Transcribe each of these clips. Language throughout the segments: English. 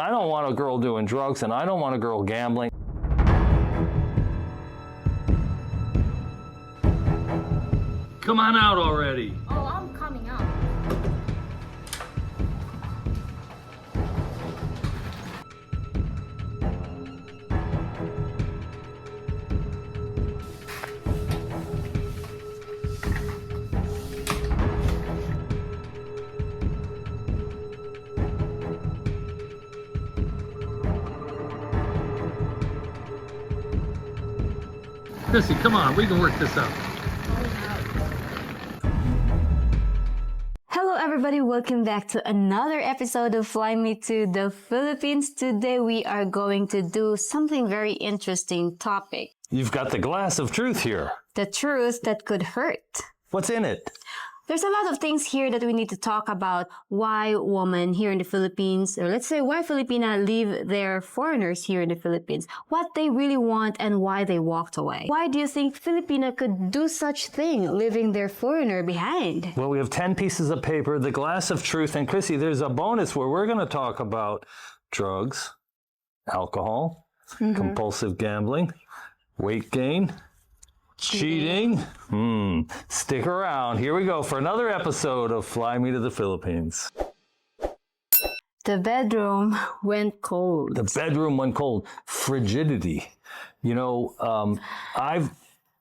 I don't want a girl doing drugs, and I don't want a girl gambling. Come on out already. Oh, I'm coming out. Chrissy, come on, we can work this out. Hello everybody, welcome back to another episode of Fly Me to the Philippines. Today we are going to do something very interesting topic. You've got the glass of truth here. The truth that could hurt. What's in it? There's a lot of things here that we need to talk about. Why women here in the Philippines, or let's say why Filipina leave their foreigners here in the Philippines, what they really want and why they walked away. Why do you think Filipina could do such thing, leaving their foreigner behind? Well, we have 10 pieces of paper, the glass of truth, and Chrissy, there's a bonus where we're going to talk about drugs, alcohol, compulsive gambling, weight gain, cheating. Stick around. Here we go for another episode of Fly Me to the Philippines. The bedroom went cold. The bedroom went cold. Frigidity. You know,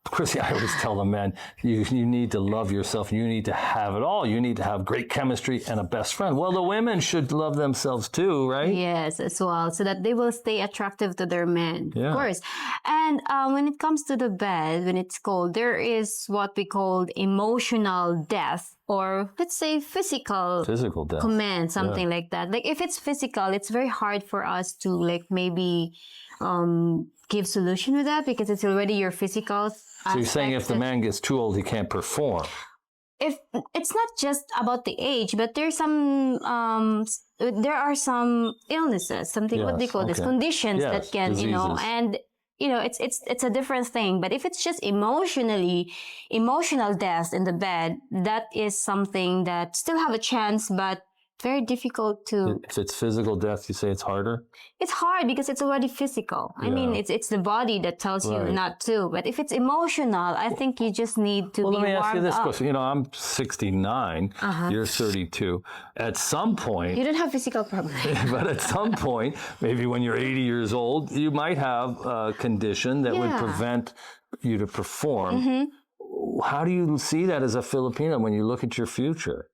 Chrissy, I always tell the men, you need to love yourself. You need to have it all. You need to have great chemistry and a best friend. Well, the women should love themselves too, right? Yes, as well, so that they will stay attractive to their men, Yeah. of course. And when it comes to the bed, when it's cold, there is what we call emotional death, or let's say physical death. command, something like that. Like if it's physical, it's very hard for us to like maybe give solution with that because it's already your physical. So you're saying if the man gets too old, he can't perform. If it's not just about the age, but there's some there are some illnesses, something what they call this, conditions that can, diseases. you know, and you know it's a different thing. But if it's just emotional death in the bed, that is something that still have a chance, but very difficult to. If it's physical death, you say it's harder? It's hard because it's already physical. I mean, it's the body that tells you not to. But if it's emotional, I think you just need to be warmed up. Well, let me ask you this question. You know, I'm 69. You're 32. At some point... You don't have physical problems. But at some point, maybe when you're 80 years old, you might have a condition that would prevent you to perform. How do you see that as a Filipina when you look at your future?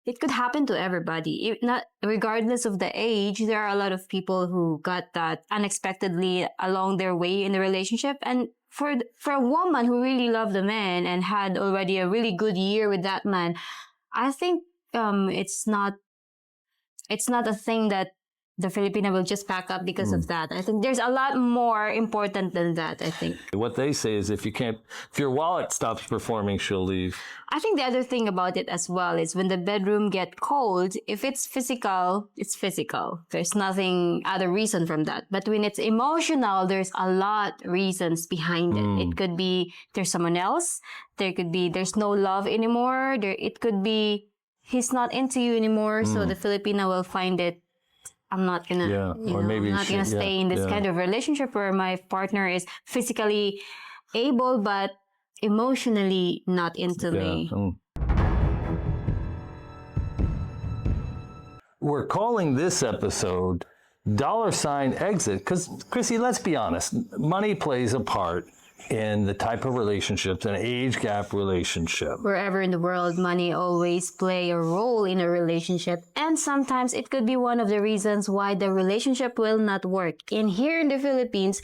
It could happen to everybody. Not regardless of the age, there are a lot of people who got that unexpectedly along their way in the relationship. And for a woman who really loved a man and had already a really good year with that man, I think it's not a thing that the Filipina will just pack up because of that. I think there's a lot more important than that, I think. What they say is if your wallet stops performing, she'll leave. I think the other thing about it as well is when the bedroom get cold, if it's physical, it's physical. There's nothing other reason from that. But when it's emotional, there's a lot reasons behind it. It could be there's someone else. There could be there's no love anymore. It could be he's not into you anymore. So the Filipina will find it, I'm not gonna, I'm not gonna stay in this kind of relationship where my partner is physically able but emotionally not into me. We're calling this episode $Exit because, Chrissy, let's be honest, money plays a part in the type of relationships, an age gap relationship. Wherever in the world, money always play a role in a relationship. And sometimes it could be one of the reasons why the relationship will not work. And here in the Philippines,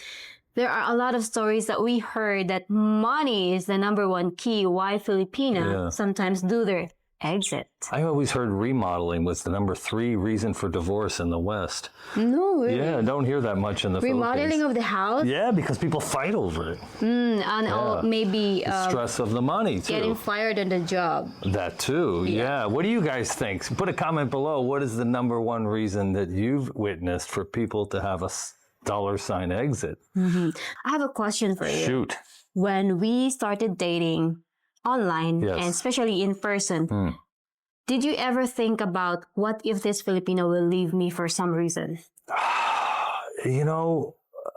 there are a lot of stories that we heard that money is the number one key why Filipina sometimes do their exit. I always heard remodeling was the number 3 reason for divorce in the West. No, really? Yeah, don't hear that much in the Remodeling Philippines. of the house? Yeah, because people fight over it. And maybe the stress of the money, too. getting fired on the job. That, too, yeah. What do you guys think? Put a comment below. What is the number 1 reason that you've witnessed for people to have a $exit? I have a question for you. Shoot. When we started dating online and especially in person, Did you ever think about what if this Filipino will leave me for some reason? You know,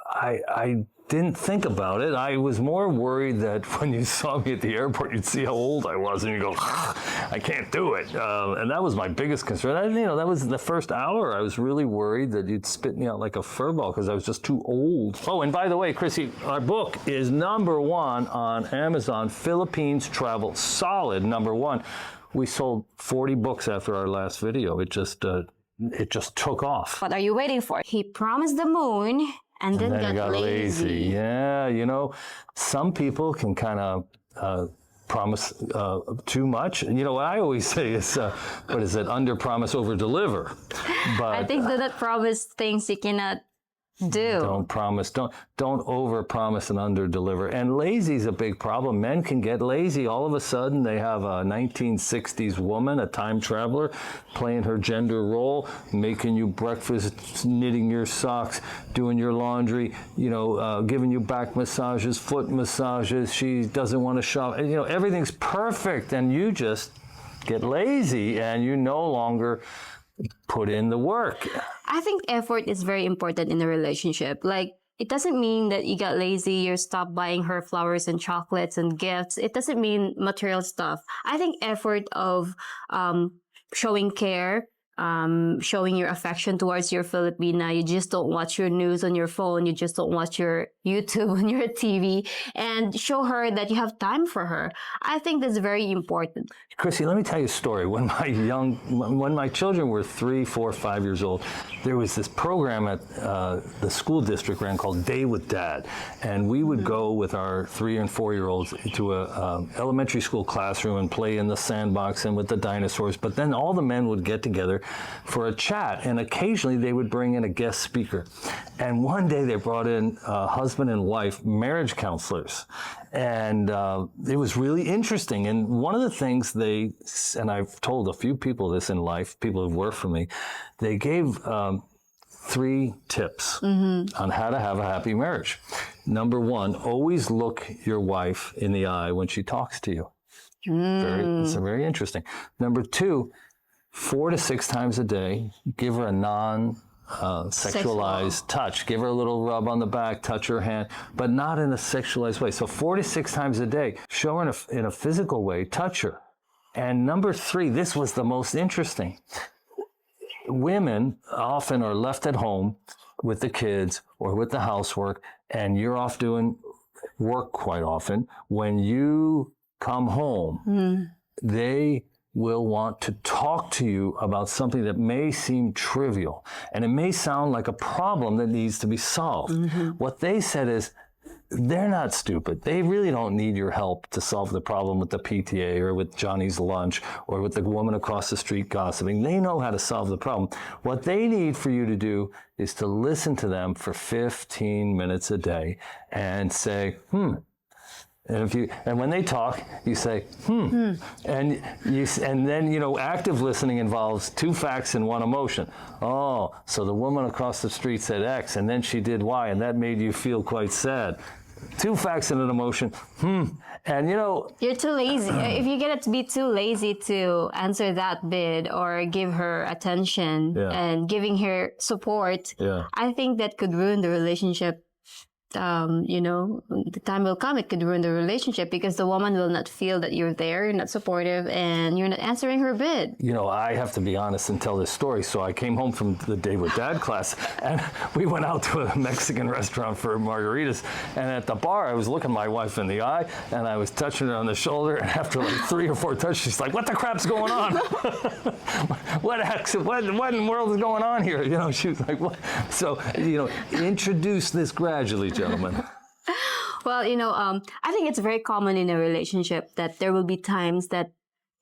I didn't think about it. I was more worried that when you saw me at the airport, you'd see how old I was, and you go, I can't do it. And that was my biggest concern. That was the first hour. I was really worried that you'd spit me out like a furball because I was just too old. Oh, and by the way, Chrissy, our book is #1 on Amazon. Philippines Travel, solid #1. We sold 40 books after our last video. It just took off. What are you waiting for? He promised the moon and then got lazy. Yeah, you know, some people can kind of promise too much. And you know what I always say is, under promise, over deliver. But I think that promise things you cannot do. Don't promise. Don't over promise and under deliver. And lazy is a big problem. Men can get lazy. All of a sudden, they have a 1960s woman, a time traveler, playing her gender role, making you breakfast, knitting your socks, doing your laundry, giving you back massages, foot massages. She doesn't want to shop. You know, everything's perfect, and you just get lazy, and you no longer put in the work. I think effort is very important in a relationship. Like, it doesn't mean that you got lazy, you stop buying her flowers and chocolates and gifts. It doesn't mean material stuff. I think effort of showing care, showing your affection towards your Filipina. You just don't watch your news on your phone. You just don't watch your YouTube on your TV, and show her that you have time for her. I think that's very important. Chrissy, let me tell you a story. When my children were 3, 4, 5 years old, there was this program at the school district ran called Day with Dad, and we would go with our 3 and 4 year olds to a elementary school classroom and play in the sandbox and with the dinosaurs. But then all the men would get together for a chat, and occasionally they would bring in a guest speaker. And one day they brought in husband and wife marriage counselors, and it was really interesting. And one of the things and I've told a few people this in life, people who've worked for me, they gave 3 tips on how to have a happy marriage. #1, always look your wife in the eye when she talks to you. It's very interesting. #2, 4 to 6 times a day, give her a sexualized touch. Give her a little rub on the back, touch her hand, but not in a sexualized way. So 4 to 6 times a day, show her in a physical way, touch her. And #3, this was the most interesting. Women often are left at home with the kids or with the housework, and you're off doing work quite often. When you come home, they will want to talk to you about something that may seem trivial, and it may sound like a problem that needs to be solved. What they said is, they're not stupid. They really don't need your help to solve the problem with the PTA or with Johnny's lunch or with the woman across the street gossiping. They know how to solve the problem. What they need for you to do is to listen to them for 15 minutes a day and say, And when they talk, you say, And then, active listening involves 2 facts and 1 emotion. Oh, so the woman across the street said X, and then she did Y, and that made you feel quite sad. 2 facts and an emotion. And you're too lazy. If you get to be too lazy to answer that bid or give her attention and giving her support, I think that could ruin the relationship. The time will come, it could ruin the relationship because the woman will not feel that you're there, you're not supportive, and you're not answering her bid. I have to be honest and tell this story. So I came home from the Day with Dad class, and we went out to a Mexican restaurant for margaritas. And at the bar, I was looking my wife in the eye, and I was touching her on the shoulder. And after like 3 or 4 touches, she's like, "What the crap's going on? What in the world is going on here?" She was like, "What?" So, introduce this gradually, gentlemen. Well, I think it's very common in a relationship that there will be times that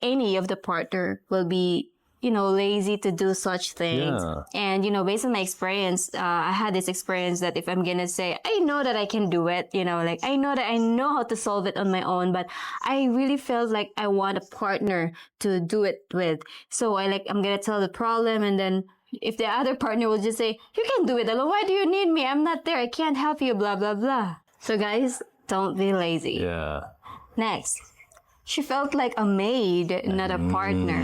any of the partner will be, lazy to do such things. Yeah. And, based on my experience, I had this experience that if I'm going to say, I know that I can do it, I know that I know how to solve it on my own, but I really felt like I want a partner to do it with. So I'm going to tell the problem, and then if the other partner will just say, "You can do it alone. Why do you need me? I'm not there. I can't help you, blah, blah, blah." So guys, don't be lazy. Yeah. Next, She felt like a maid, not a partner.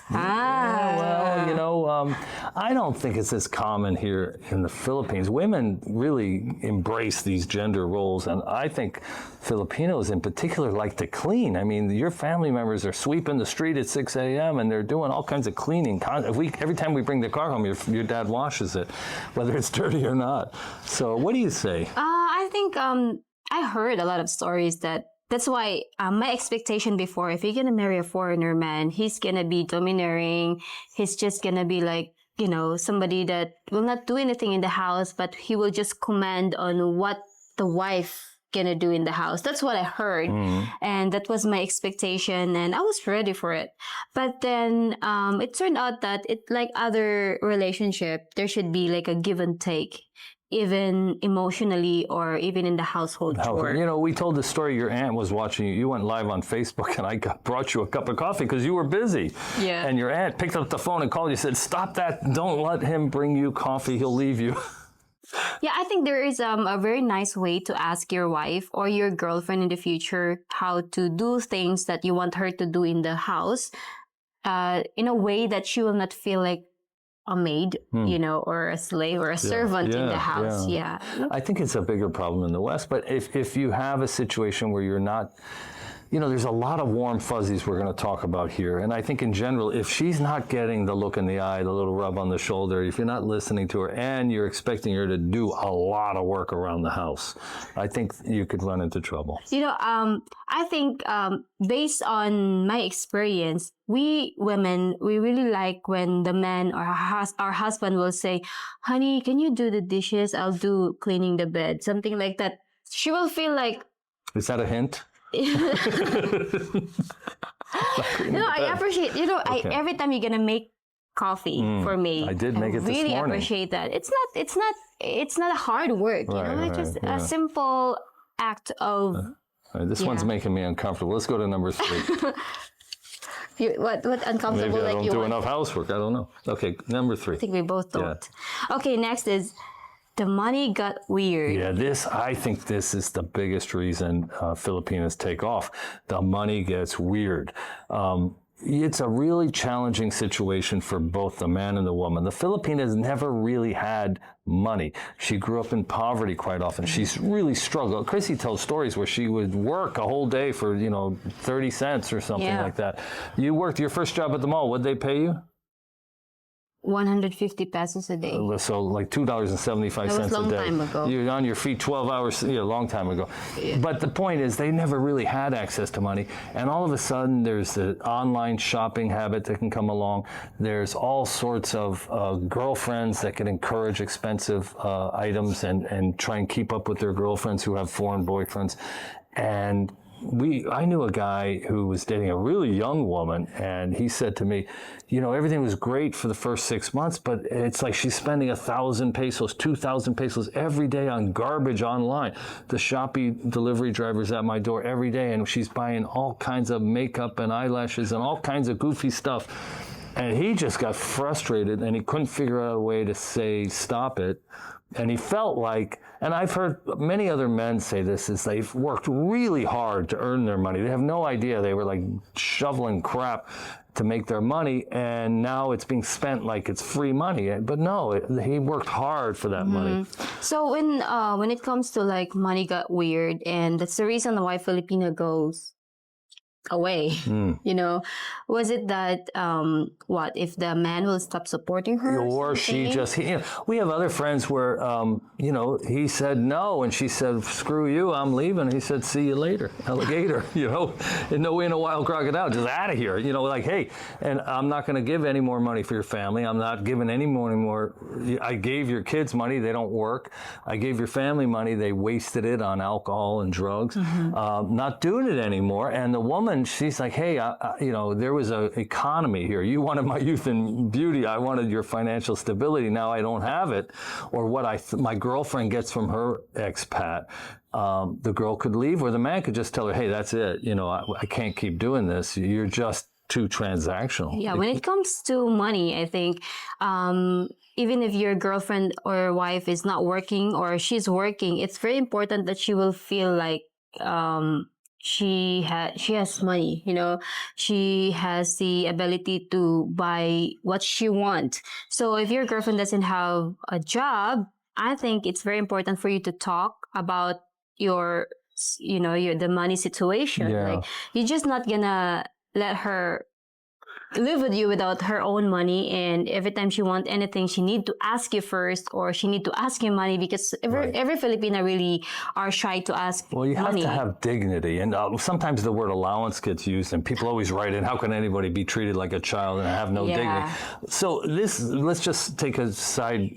Yeah, well, I don't think it's as common here in the Philippines. Women really embrace these gender roles, and I think Filipinos in particular like to clean. I mean, your family members are sweeping the street at 6 a.m. and they're doing all kinds of cleaning. Every time we bring the car home, your dad washes it, whether it's dirty or not. So what do you say? I think I heard a lot of stories that's why my expectation before, if you're gonna marry a foreigner man, he's gonna be domineering. He's just gonna be like, somebody that will not do anything in the house, but he will just command on what the wife gonna do in the house. That's what I heard. And that was my expectation, and I was ready for it. But then it turned out that it, like other relationship, there should be like a give and take, even emotionally or even in the household chore. We told the story, your aunt was watching you. You went live on Facebook and I brought you a cup of coffee because you were busy. Yeah. And your aunt picked up the phone and called you, said, stop that. Don't let him bring you coffee. He'll leave you. Yeah, I think there is a very nice way to ask your wife or your girlfriend in the future how to do things that you want her to do in the house in a way that she will not feel like a maid, or a slave or a servant in the house. Yeah. I think it's a bigger problem in the West, but if you have a situation where you're not, there's a lot of warm fuzzies we're going to talk about here. And I think in general, if she's not getting the look in the eye, the little rub on the shoulder, if you're not listening to her and you're expecting her to do a lot of work around the house, I think you could run into trouble. I think based on my experience, we women, we really like when the man or our husband will say, honey, can you do the dishes? I'll do cleaning the bed, something like that. She will feel like... Is that a hint? I appreciate, Okay. every time you're gonna make coffee for me, I did make it this morning. Really appreciate that. It's not a hard work, it's just a simple act of... This one's making me uncomfortable. Let's go to number 3. What uncomfortable? Maybe I like don't do enough housework. I don't know. Okay, number 3. I think we both don't. Okay, next is the money got weird. Yeah, I think this is the biggest reason Filipinas take off. The money gets weird. It's a really challenging situation for both the man and the woman. The Filipinas never really had money. She grew up in poverty quite often. She's really struggled. Chrissy tells stories where she would work a whole day for, 30 cents or something like that. You worked your first job at the mall. What'd they pay you? 150 pesos a day. So like $2.75 that was a long day. Time ago. You're on your feet 12 hours, a long time ago. Yeah. But the point is they never really had access to money. And all of a sudden there's the online shopping habit that can come along. There's all sorts of girlfriends that can encourage expensive items and try and keep up with their girlfriends who have foreign boyfriends. And I knew a guy who was dating a really young woman, and he said to me, everything was great for the first 6 months, but it's like she's spending 1,000 pesos, 2,000 pesos every day on garbage online. The Shopee delivery driver's at my door every day, and she's buying all kinds of makeup and eyelashes and all kinds of goofy stuff. And he just got frustrated, and he couldn't figure out a way to say, stop it. And he felt like, and I've heard many other men say this, is they've worked really hard to earn their money. They have no idea. They were like shoveling crap to make their money, and now it's being spent like it's free money. But no, he worked hard for that money. So when it comes to like money got weird, and that's the reason why Filipina goes away, was it that if the man will stop supporting her or she just we have other friends where he said no and she said screw you, I'm leaving. He said see you later, alligator. And no way in a wild crocodile, just out of here, like, hey, and I'm not going to give any more money for your family. I'm not giving any more. I gave your kids money, they don't work. I gave your family money, they wasted it on alcohol and drugs. Not doing it anymore. And the woman, she's like, hey, there was an economy here. You wanted my youth and beauty. I wanted your financial stability. Now I don't have it. Or what my girlfriend gets from her expat. The girl could leave, or the man could just tell her, hey, that's it. I can't keep doing this. You're just too transactional. Yeah, when it comes to money, I think even if your girlfriend or wife is not working or she's working, it's very important that she will feel like she has money, you know, she has the ability to buy what she wants. So if your girlfriend doesn't have a job, I think it's very important for you to talk about your, you know, your the money situation. Yeah. Like, you're just not gonna let her live with you without her own money, and every time she want anything she need to ask you first, or she need to ask you money, because every Filipina really are shy to ask Well, you have money. to have dignity, and sometimes the word allowance gets used, and people always write in, how can anybody be treated like a child and have no dignity? So let's just take a side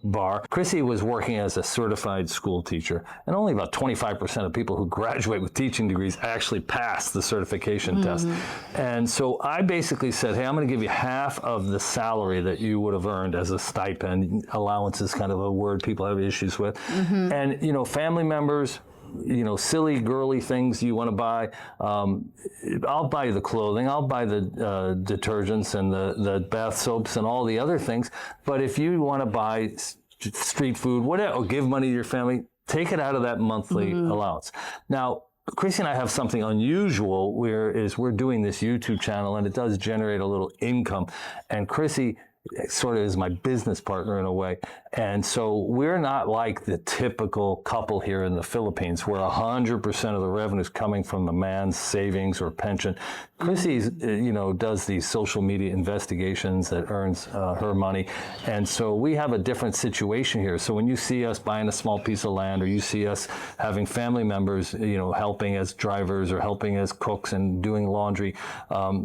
bar. Chrissy was working as a certified school teacher, and only about 25% of people who graduate with teaching degrees actually pass the certification test. And so I basically said, hey, I'm going to give you half of the salary that you would have earned as a stipend. Allowance is kind of a word people have issues with. And, you know, family members, you know, silly, girly things you want to buy, I'll buy the clothing, I'll buy the detergents and the bath soaps and all the other things. But if you want to buy street food, whatever, or give money to your family, take it out of that monthly allowance. Now, Chrissy and I have something unusual, we're doing this YouTube channel, and it does generate a little income. And Chrissy sort of is my business partner in a way. And so we're not like the typical couple here in the Philippines where 100% of the revenue is coming from the man's savings or pension. Chrissy's, you know, does these social media investigations that earns her money. And so we have a different situation here. So when you see us buying a small piece of land, or you see us having family members, you know, helping as drivers or helping as cooks and doing laundry,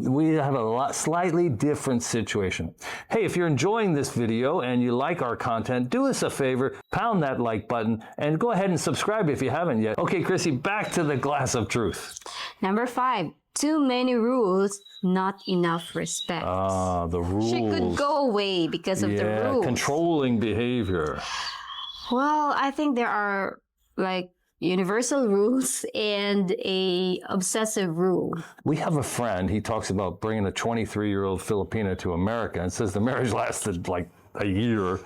we have a slightly different situation. Hey, if you're enjoying this video and you like our content, do us a favor, pound that like button, and go ahead and subscribe if you haven't yet. Okay, Chrissy, back to the glass of truth. Number 5, too many rules, not enough respect. Ah, the rules. She could go away because of the rules. Controlling behavior. Well, I think there are like universal rules and a obsessive rule. We have a friend, he talks about bringing a 23-year-old Filipina to America, and says the marriage lasted like a year.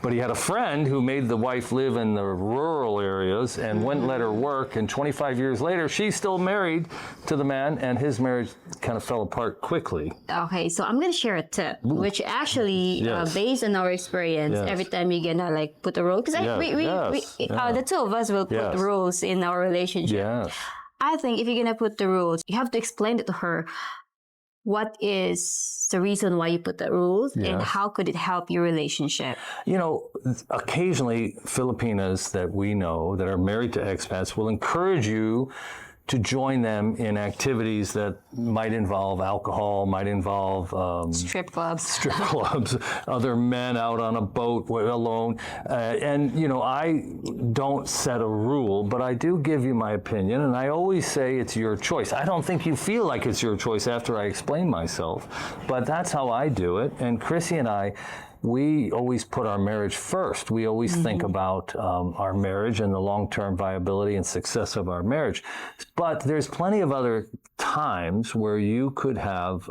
But he had a friend who made the wife live in the rural areas and wouldn't let her work. And 25 years later, she's still married to the man, and his marriage kind of fell apart quickly. Okay, so I'm going to share a tip, which actually, based on our experience, every time you're going to like put a rule, because the two of us will put rules in our relationship. I think if you're going to put the rules, you have to explain it to her. What is the reason why you put the rules, and how could it help your relationship? You know, occasionally Filipinas that we know that are married to expats will encourage you to join them in activities that might involve alcohol, might involve strip clubs, other men out on a boat alone. And, you know, I don't set a rule, but I do give you my opinion, and I always say it's your choice. I don't think you feel like it's your choice after I explain myself, but that's how I do it. And Chrissy and I, we always put our marriage first. We always think about our marriage and the long-term viability and success of our marriage. But there's plenty of other times where you could have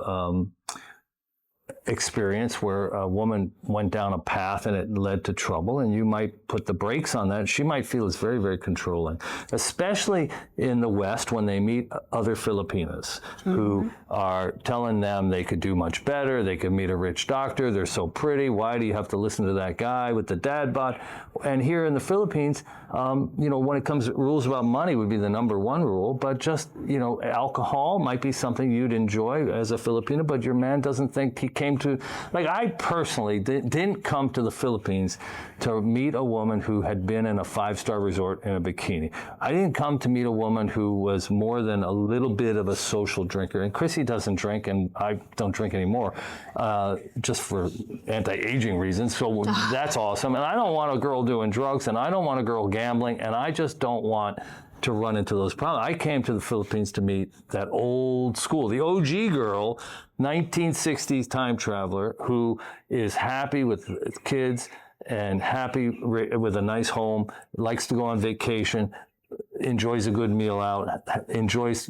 experience where a woman went down a path and it led to trouble, and you might put the brakes on that. She might feel it's very, very controlling, especially in the West when they meet other Filipinas who are telling them they could do much better, they could meet a rich doctor, they're so pretty, why do you have to listen to that guy with the dad bod? And here in the Philippines, you know, when it comes to rules about money would be the number one rule, but just, you know, alcohol might be something you'd enjoy as a Filipino, but your man doesn't think he came to, like, I personally didn't come to the Philippines to meet a woman who had been in a 5-star resort in a bikini. I didn't come to meet a woman who was more than a little bit of a social drinker. And Chrissy doesn't drink, and I don't drink anymore, just for anti-aging reasons. So that's awesome. And I don't want a girl doing drugs, and I don't want a girl gambling, and I just don't want to run into those problems. I came to the Philippines to meet that old school, the OG girl, 1960s time traveler who is happy with kids and happy with a nice home, likes to go on vacation, enjoys a good meal out, enjoys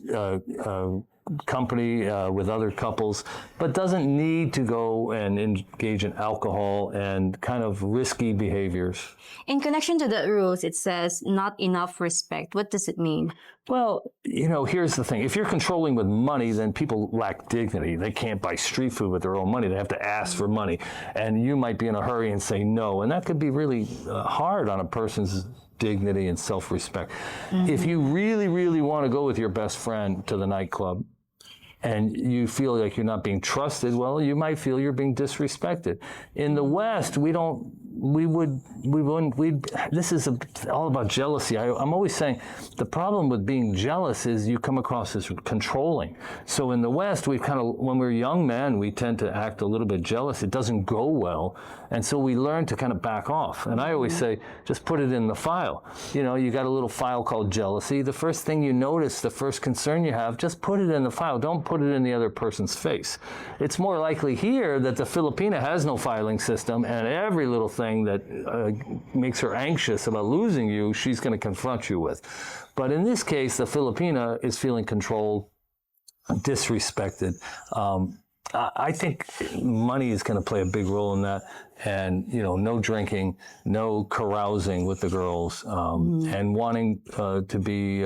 company with other couples, but doesn't need to go and engage in alcohol and kind of risky behaviors. In connection to the rules, it says not enough respect. What does it mean? Well, here's the thing. If you're controlling with money, then people lack dignity. They can't buy street food with their own money. They have to ask for money. And you might be in a hurry and say no. And that could be really hard on a person's dignity and self-respect. If you really, really want to go with your best friend to the nightclub and you feel like you're not being trusted, well, you might feel you're being disrespected. In the West, this is all about jealousy. I'm always saying the problem with being jealous is you come across as controlling. So in the West, when we're young men, we tend to act a little bit jealous. It doesn't go well. And so we learn to kind of back off. And I always say, just put it in the file. You got a little file called jealousy. The first thing you notice, the first concern you have, just put it in the file. Don't put it in the other person's face. It's more likely here that the Filipina has no filing system, and every little thing that makes her anxious about losing you, she's going to confront you with. But in this case, the Filipina is feeling controlled, disrespected. I think money is going to play a big role in that, and no drinking, no carousing with the girls, and wanting to be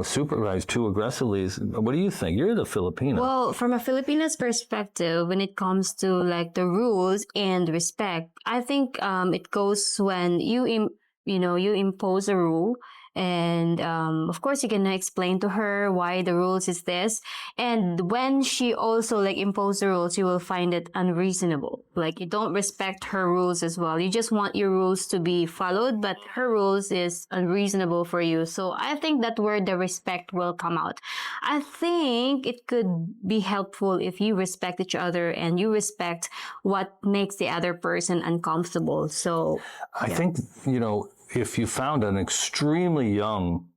supervised too aggressively. What do you think? You're the Filipino. Well, from a Filipina's perspective, when it comes to like the rules and respect, I think it goes when you impose a rule. And of course, you can explain to her why the rules is this. And when she also impose the rules, you will find it unreasonable. Like you don't respect her rules as well. You just want your rules to be followed, but her rules is unreasonable for you. So I think that's where the respect will come out. I think it could be helpful if you respect each other and you respect what makes the other person uncomfortable. So I think, if you found an extremely young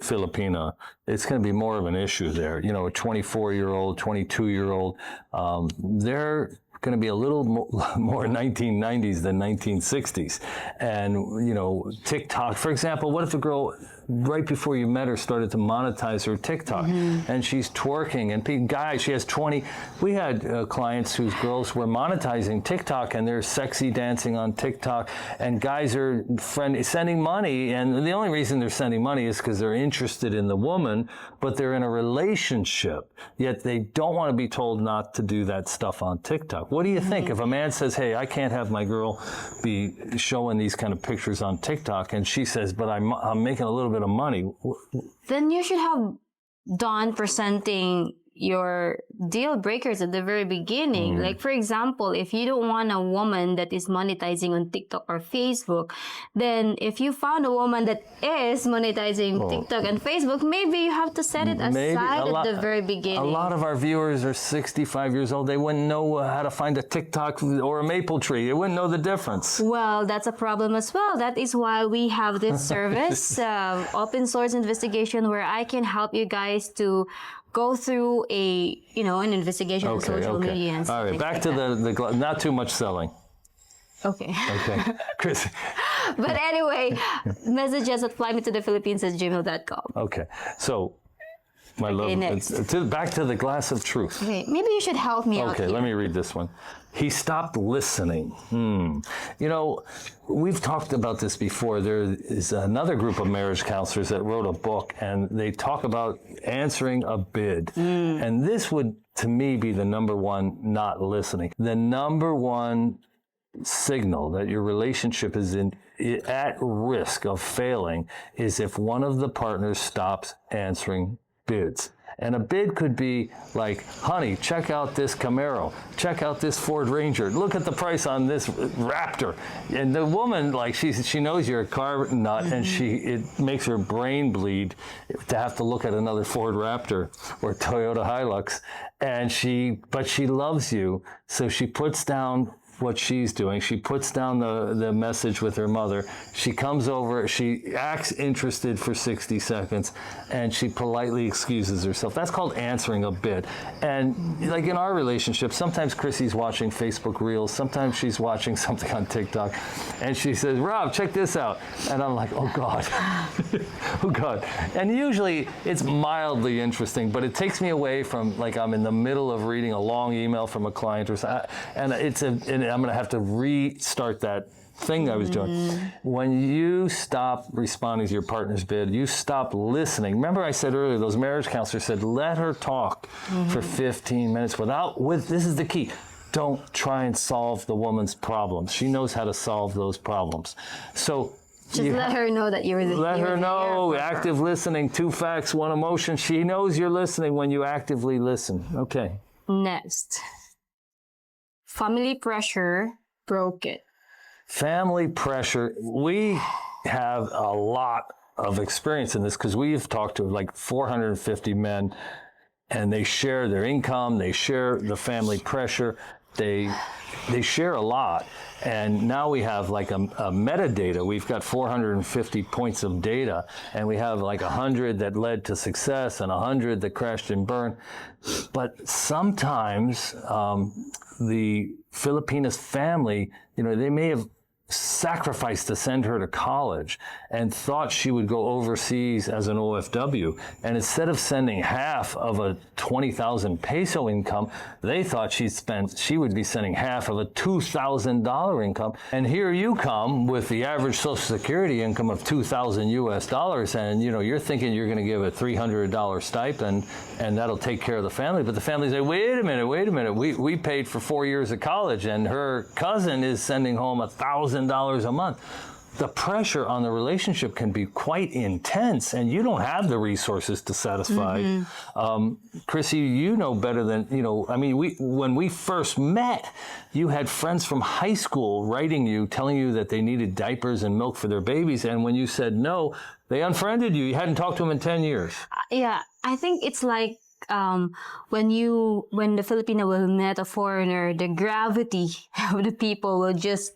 Filipina, it's going to be more of an issue there. A 24-year-old, 22-year-old, they're going to be a little more 1990s than 1960s. And, TikTok, for example, what if a girl right before you met her started to monetize her TikTok and she's twerking and guys, she has 20. We had clients whose girls were monetizing TikTok and they're sexy dancing on TikTok and guys are sending money, and the only reason they're sending money is because they're interested in the woman, but they're in a relationship, yet they don't want to be told not to do that stuff on TikTok. What do you think if a man says, hey, I can't have my girl be showing these kind of pictures on TikTok, and she says, but I'm making a little bit of money? Then you should have done presenting your deal breakers at the very beginning. Like, for example, if you don't want a woman that is monetizing on TikTok or Facebook, then if you found a woman that is monetizing TikTok and Facebook, maybe you have to set it aside at the very beginning. A lot of our viewers are 65 years old. They wouldn't know how to find a TikTok or a maple tree. They wouldn't know the difference. Well, that's a problem as well. That is why we have this service, open source investigation, where I can help you guys to go through an investigation on social media and stuff. All right, back to the not too much selling. Okay. Chris. But anyway, messages at flymetothe.philippines@gmail.com. Okay, so my love, back to the glass of truth. Okay, maybe you should help me out. Okay, let me read this one. He stopped listening. We've talked about this before. There is another group of marriage counselors that wrote a book, and they talk about answering a bid. And this would, to me, be the number one not listening. The number one signal that your relationship is at risk of failing is if one of the partners stops answering bids. And a bid could be like, honey, check out this Camaro, check out this Ford Ranger, look at the price on this Raptor. And the woman, she knows you're a car nut, and it makes her brain bleed to have to look at another Ford Raptor or Toyota Hilux. But she loves you, so she puts down what she's doing. She puts down the message with her mother. She comes over, she acts interested for 60 seconds, and she politely excuses herself. That's called answering a bit. And like in our relationship, sometimes Chrissy's watching Facebook Reels, sometimes she's watching something on TikTok, and she says, Rob, check this out. And I'm like, oh God, oh God. And usually it's mildly interesting, but it takes me away from, like, I'm in the middle of reading a long email from a client or something, and I'm going to have to restart that thing I was doing. When you stop responding to your partner's bid, you stop listening. Remember I said earlier, those marriage counselors said, let her talk for 15 minutes this is the key. Don't try and solve the woman's problems. She knows how to solve those problems. So just let her know that you're there. Let her know, active listening, 2 facts, 1 emotion. She knows you're listening when you actively listen. Okay. Next. Family pressure broke it. Family pressure. We have a lot of experience in this because we've talked to like 450 men, and they share their income, they share the family pressure, they share a lot. And now we have like a metadata. We've got 450 points of data, and we have like 100 that led to success and 100 that crashed and burned. But sometimes the Filipinas family, they may have sacrificed to send her to college and thought she would go overseas as an OFW. And instead of sending half of a 20,000 peso income, they thought she would be sending half of a $2,000 income. And here you come with the average Social Security income of $2,000 US, and you're thinking you're going to give a $300 stipend and that'll take care of the family. But the family say, wait a minute, we paid for 4 years of college, and her cousin is sending home $1,000 a month. The pressure on the relationship can be quite intense, and you don't have the resources to satisfy. Chrissy, you know better than, when we first met, you had friends from high school writing you, telling you that they needed diapers and milk for their babies, and when you said no, they unfriended you. You hadn't talked to them in 10 years. Yeah, I think it's like when the Filipino will meet a foreigner, the gravity of the people will just,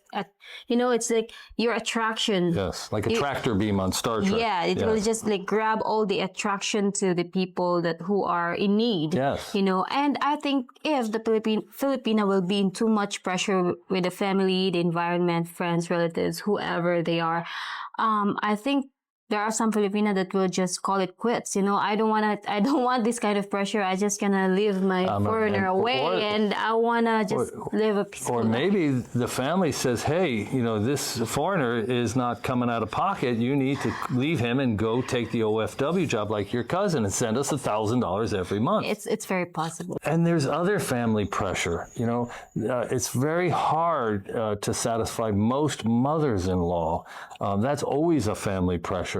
it's like your attraction. Yes, like a tractor beam on Star Trek. Yeah, it will just like grab all the attraction to the people who are in need. Yes. And I think if the Filipina will be in too much pressure with the family, the environment, friends, relatives, whoever they are, I think there are some Filipina that will just call it quits. I don't want this kind of pressure. I just gonna leave my foreigner away, and I wanna just live a peaceful life. Or maybe the family says, hey, this foreigner is not coming out of pocket. You need to leave him and go take the OFW job like your cousin and send us $1,000 every month. It's very possible. And there's other family pressure. It's very hard to satisfy most mothers-in-law. That's always a family pressure.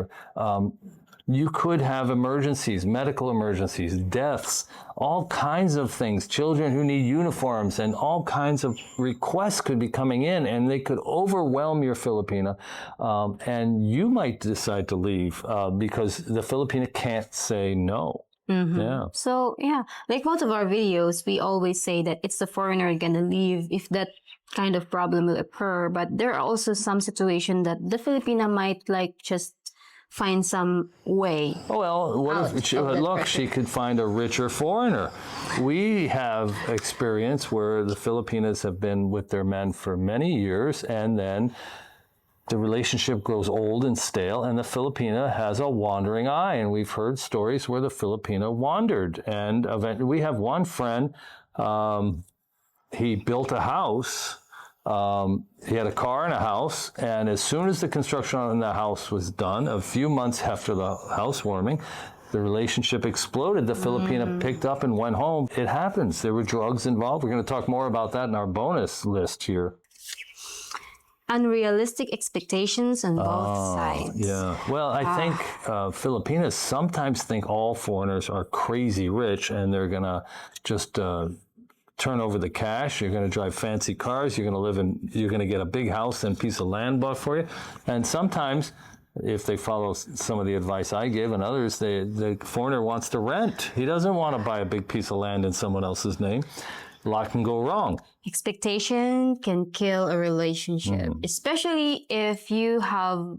You could have emergencies, medical emergencies, deaths, all kinds of things, children who need uniforms, and all kinds of requests could be coming in, and they could overwhelm your Filipina, and you might decide to leave because the Filipina can't say no. Yeah. So, like most of our videos, we always say that it's the foreigner gonna leave if that kind of problem will occur, but there are also some situation that the Filipina might just find some way. Well, what if she could find a richer foreigner? We have experience where the Filipinas have been with their men for many years, and then the relationship grows old and stale, and the Filipina has a wandering eye. And we've heard stories where the Filipina wandered. And eventually, we have one friend, he built a house. He had a car and a house, and as soon as the construction on the house was done, a few months after the housewarming, the relationship exploded. The Filipina picked up and went home. It happens. There were drugs involved. We're going to talk more about that in our bonus list here. Unrealistic expectations on both sides. Yeah. Well, I think Filipinas sometimes think all foreigners are crazy rich, and they're going to just turn over the cash. You're going to drive fancy cars. You're going to get a big house and piece of land bought for you. And sometimes, if they follow some of the advice I give and others, the foreigner wants to rent. He doesn't want to buy a big piece of land in someone else's name. A lot can go wrong. Expectation can kill a relationship, especially if you have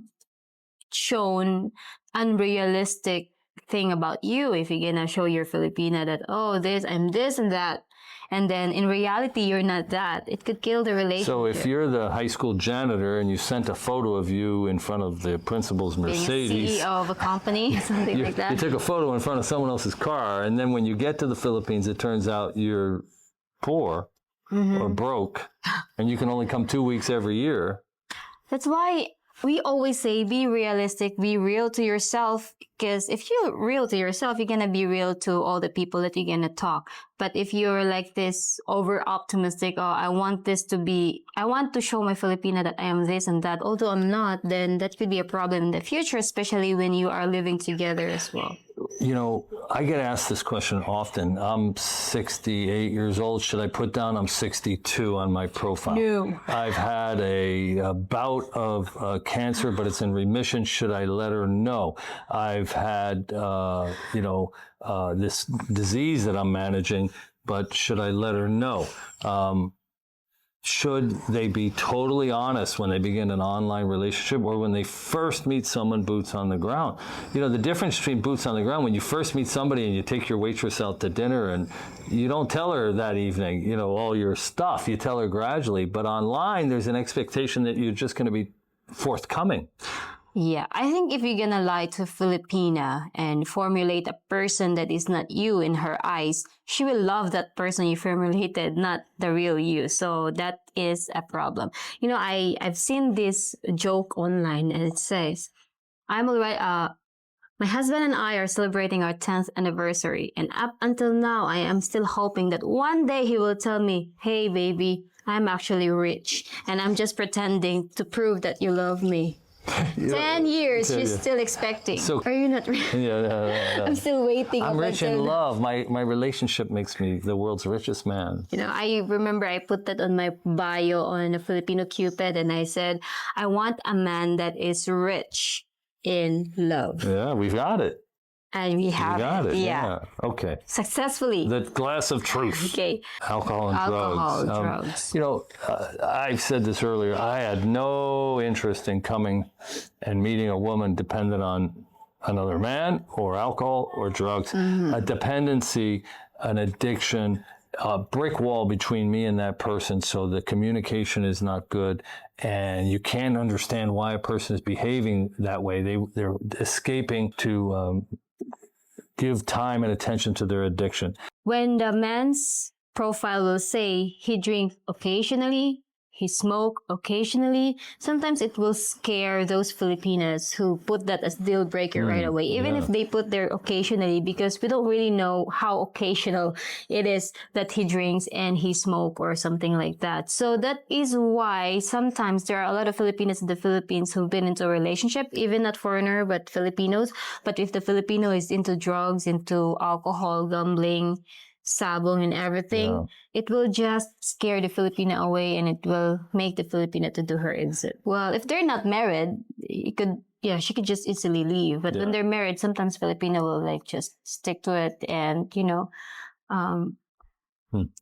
shown unrealistic thing about you. If you're gonna show your Filipina that, oh, I'm this and that, and then in reality you're not that, it could kill the relationship. So if you're the high school janitor and you sent a photo of you in front of the principal's Mercedes, being a CEO of a company, something like that. You took a photo in front of someone else's car, and then when you get to the Philippines, it turns out you're poor or broke, and you can only come 2 weeks every year. That's why we always say, be realistic, be real to yourself. Because if you're real to yourself, you're going to be real to all the people that you're going to talk. But if you're like this over optimistic, oh, I want to show my Filipina that I am this and that, although I'm not, then that could be a problem in the future, especially when you are living together as well. You know, I get asked this question often. I'm 68 years old. Should I put down I'm 62 on my profile? No. I've had a bout of cancer, but it's in remission. Should I let her know? I've had, this disease that I'm managing, but should I let her know? Should they be totally honest when they begin an online relationship or when they first meet someone boots on the ground? You know, the difference between boots on the ground, when you first meet somebody and you take your waitress out to dinner and you don't tell her that evening, you know, all your stuff, you tell her gradually. But online, there's an expectation that you're just going to be forthcoming. Yeah, I think if you're gonna lie to Filipina and formulate a person that is not you in her eyes, she will love that person you formulated, not the real you. So that is a problem. You know, I've seen this joke online and it says, my husband and I are celebrating our 10th anniversary, and up until now, I am still hoping that one day he will tell me, hey baby, I'm actually rich and I'm just pretending to prove that you love me. 10 years, she's still expecting. So, are you not ready? Yeah, I'm still waiting. I'm rich in love. My relationship makes me the world's richest man. You know, I remember I put that on my bio on a Filipino Cupid, and I said, I want a man that is rich in love. Yeah, we've got it. And we have it. Yeah. Okay. Successfully. The glass of truth. Okay. Alcohol and drugs. You know, I've said this earlier. I had no interest in coming and meeting a woman dependent on another man or alcohol or drugs. A dependency, an addiction, a brick wall between me and that person, so the communication is not good, and you can't understand why a person is behaving that way. They're escaping to give time and attention to their addiction. When the man's profile will say he drinks occasionally, he smoke occasionally, sometimes it will scare those Filipinas who put that as deal breaker right away, even if they put their occasionally, because we don't really know how occasional it is that he drinks and he smoke or something like that. So that is why sometimes there are a lot of Filipinas in the Philippines who've been into a relationship, even not foreigner, but Filipinos. But if the Filipino is into drugs, into alcohol, gambling, sabong and everything, it will just scare the Filipina away, and it will make the Filipina to do her exit. Well, if they're not married, she could just easily leave. But when they're married, sometimes Filipina will like just stick to it, and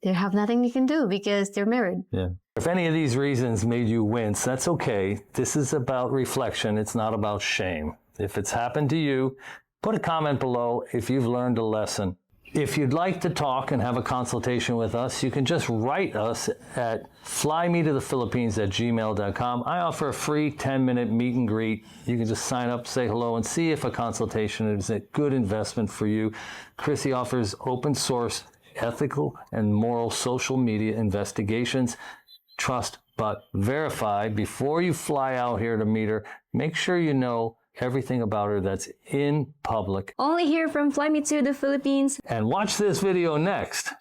they have nothing they can do because they're married. Yeah. If any of these reasons made you wince, that's okay. This is about reflection. It's not about shame. If it's happened to you, put a comment below if you've learned a lesson. If you'd like to talk and have a consultation with us, you can just write us at flymetothephilippines@gmail.com. I offer a free 10-minute meet and greet. You can just sign up, say hello, and see if a consultation is a good investment for you. Chrissy offers open source, ethical, and moral social media investigations. Trust but verify. Before you fly out here to meet her, make sure you know everything about her that's in public. Only here from Fly Me to the Philippines. And watch this video next.